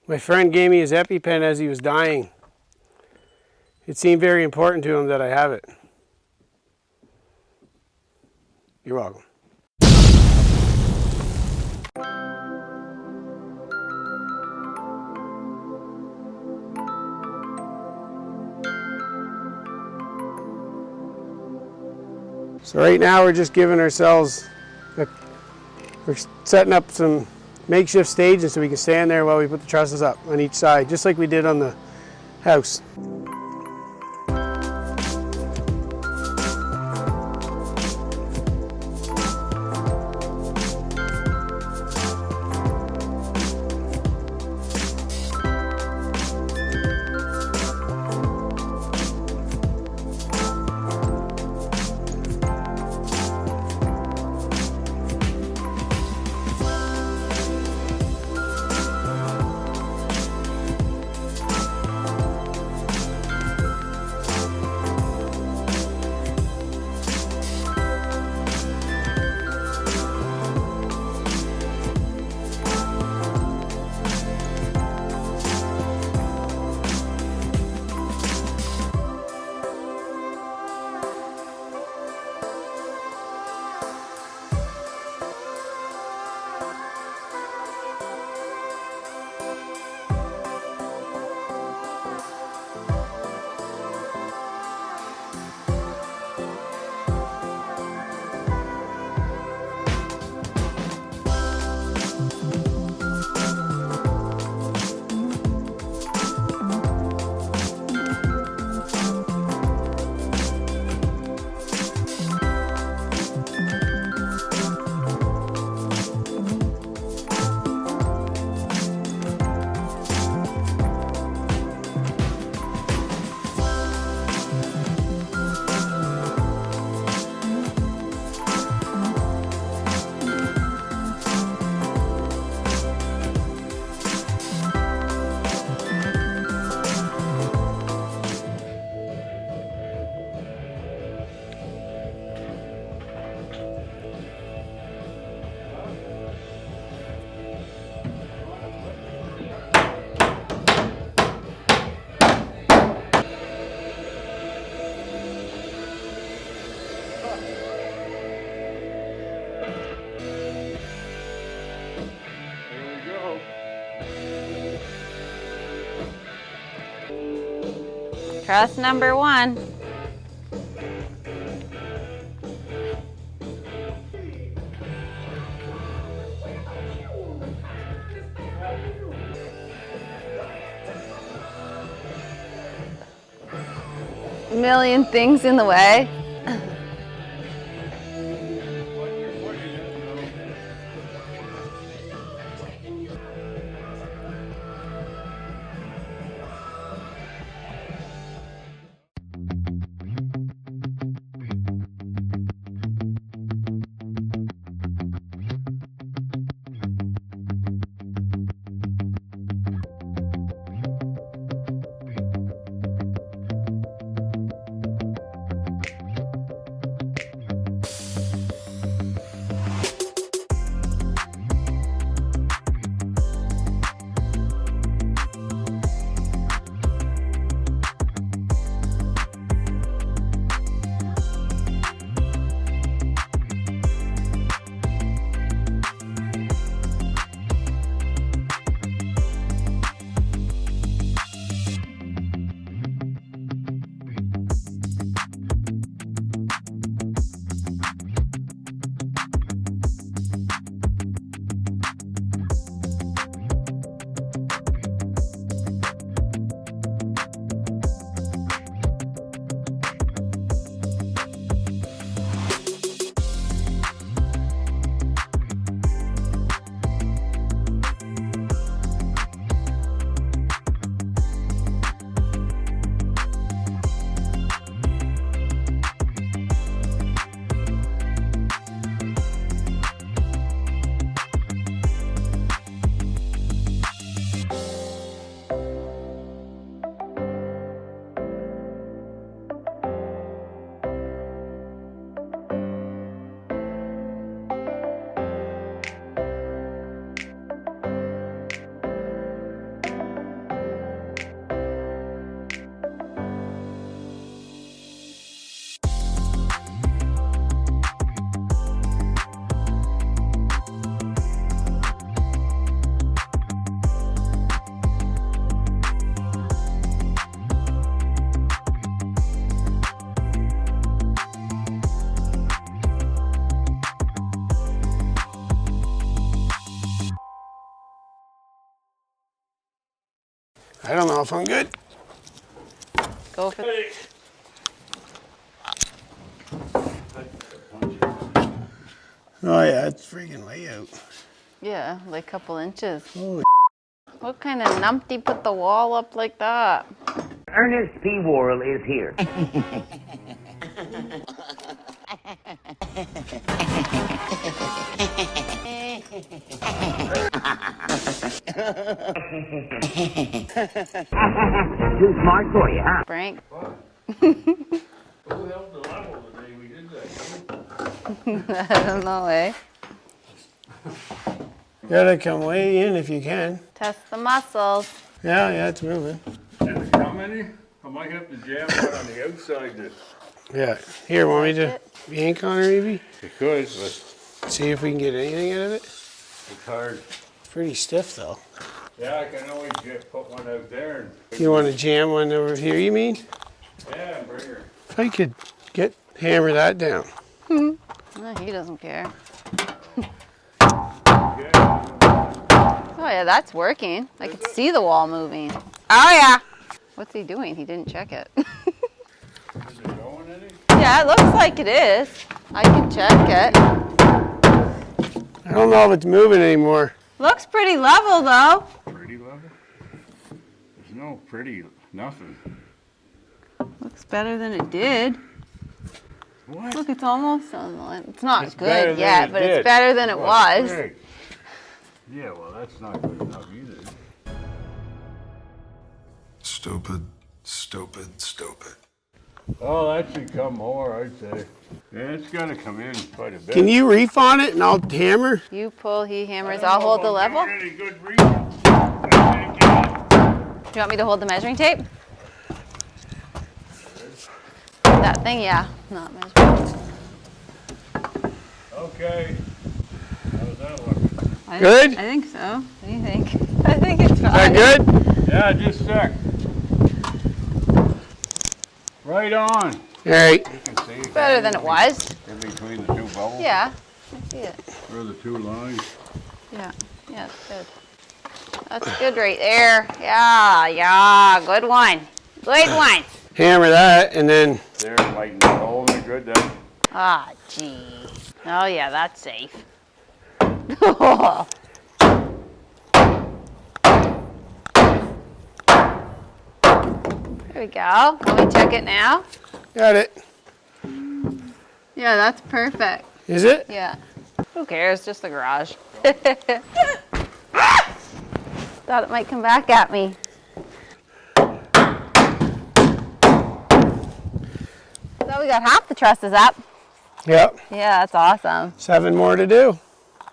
My friend gave me his EpiPen as he was dying. It seemed very important to him that I have it. You're welcome. So right now we're just giving ourselves, we're setting up some makeshift stages so we can stand there while we put the trusses up on each side, just like we did on the house. Truss number 1. A million things in the way. I don't know if I'm good. Go for it. Oh yeah, it's freaking way out. Yeah, like a couple inches. Holy What kind of numpty put the wall up like that? Ernest P. Worrell is here. Too smart for you, huh? Frank? Who held the level the day we did that? I don't know, eh? gotta come way in if you can. Test the muscles. Yeah, it's moving. And how many? I might have to jam one on the outside to. Yeah. Here, want me to yank on her maybe? You could, but See if we can get anything out of it. it's hard. It's pretty stiff though. Yeah, I can always put one out there and. You want to jam one over here, you mean? Yeah, bring her. If I could hammer that down. No, he doesn't care. Yeah. Oh yeah, that's working. I could see the wall moving. Oh yeah. What's he doing? He didn't check it. Is it going any? Yeah, it looks like it is. I can check it. I don't know if it's moving anymore. Looks pretty level though. Pretty level? There's no pretty, nothing. Looks better than it did. What? Look, it's almost on the line. It's not It's better good than yet, it but did. it's better than it was. Great. Yeah, well, that's not good enough either. Stupid, stupid, stupid. Oh, that should come more, I'd say. Yeah, it's gotta come in quite a bit. Can you reef on it and I'll hammer? You pull, he hammers. I'll hold the level. Do Really good reading. I think you want me to hold the measuring tape? That thing, yeah. Not measuring. Okay. How's that look? Good? I think so. What do you think? I think it's fine. Is that good? Yeah, just a sec. Right on. All right. You can see it. Better than it was. In between the two bubbles. Yeah, I see it. Or the two lines. Yeah, yeah, it's good. That's good right there. Yeah, good one. Good one. Hammer that and then There, lighten the hole, they're good then. Ah, gee. Oh yeah, that's safe. There we go. Let me check it now. got it. Yeah, that's perfect. Is it? Yeah. Who cares? Just the garage. Thought it might come back at me. So we got half the trusses up. Yep. Yeah, that's awesome. 7 more to do.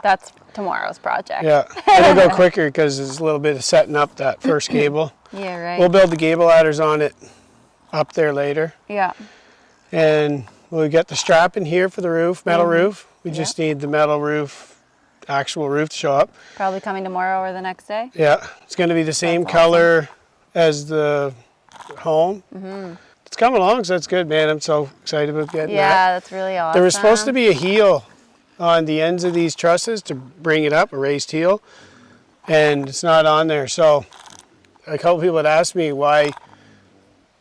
That's tomorrow's project. Yeah. It'll go quicker because there's a little bit of setting up that first gable. Yeah, right. We'll build the gable ladders on it up there later. Yeah. And we'll get the strap in here for the roof, metal roof. We just need the metal roof, actual roof to show up. Probably coming tomorrow or the next day. Yeah, it's going to be the same That's color as the home. It's coming along, so that's good, man. I'm so excited about getting that. Yeah, that's really awesome. There was supposed to be a heel on the ends of these trusses to bring it up, a raised heel, and it's not on there. So a couple people had asked me why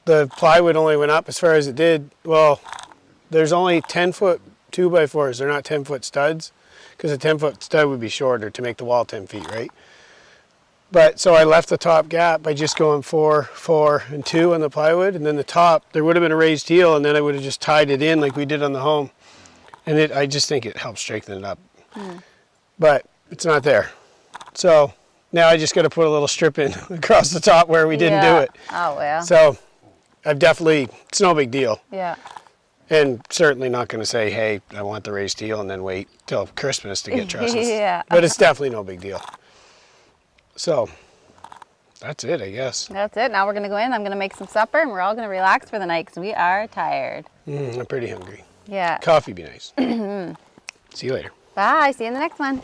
the plywood only went up as far as it did. Well, there's only 10-foot 2x4s. They're not 10-foot studs, because a 10-foot stud would be shorter to make the wall 10 feet, right? But so I left the top gap by just going 4, 4, and 2 on the plywood, and then the top, there would have been a raised heel, and then I would have just tied it in like we did on the home. And I just think it helps strengthen it up. But it's not there. So now I just got to put a little strip in across the top where we didn't do it. Oh, well. So I've definitely, it's no big deal. Yeah. And certainly not going to say, hey, I want the raised heel and then wait till Christmas to get trusses. Yeah. But it's definitely no big deal. So that's it, I guess. That's it. Now we're going to go in. I'm going to make some supper, and we're all going to relax for the night because we are tired. I'm pretty hungry. Yeah. Coffee be nice. See you later. Bye. See you in the next one.